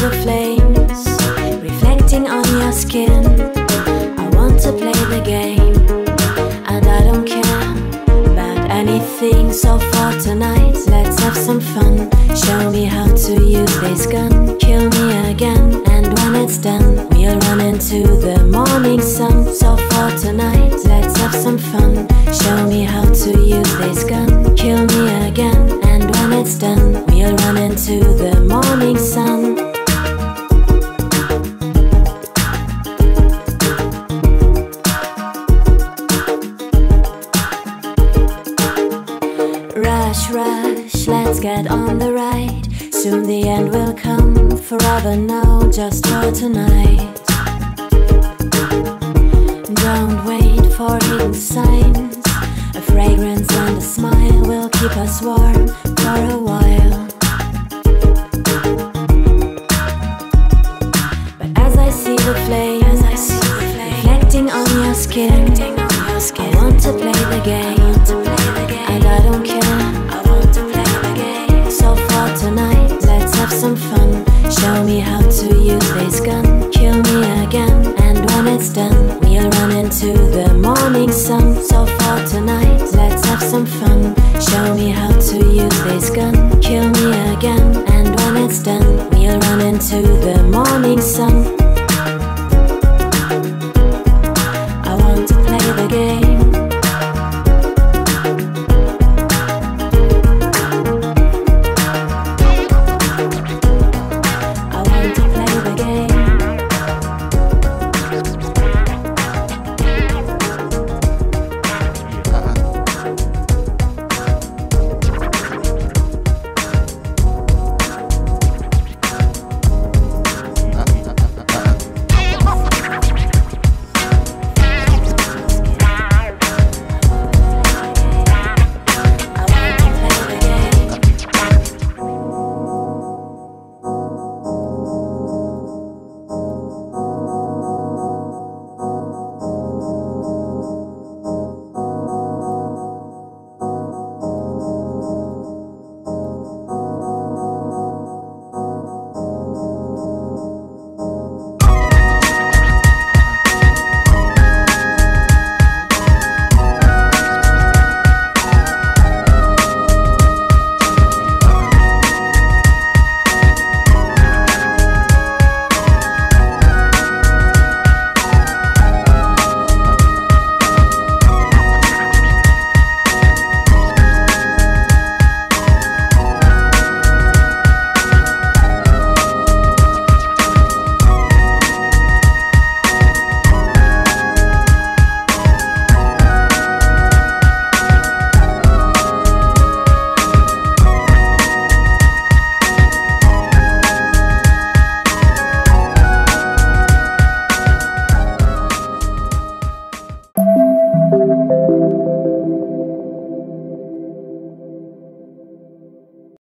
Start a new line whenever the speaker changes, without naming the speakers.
the flames reflecting on your skin. I want to play the game, and I don't care about anything. So for tonight, let's have some fun. Show me how to use this gun. Kill me again, and when it's done, we'll run into the morning sun. So for tonight, let's have some fun. Show me how to use this gun. Kill me again, and when it's done, we'll run into the morning sun. Rush, rush, let's get on the ride. Soon the end will come, forever now, just for tonight. Don't wait for hidden signs. A fragrance and a smile will keep us warm.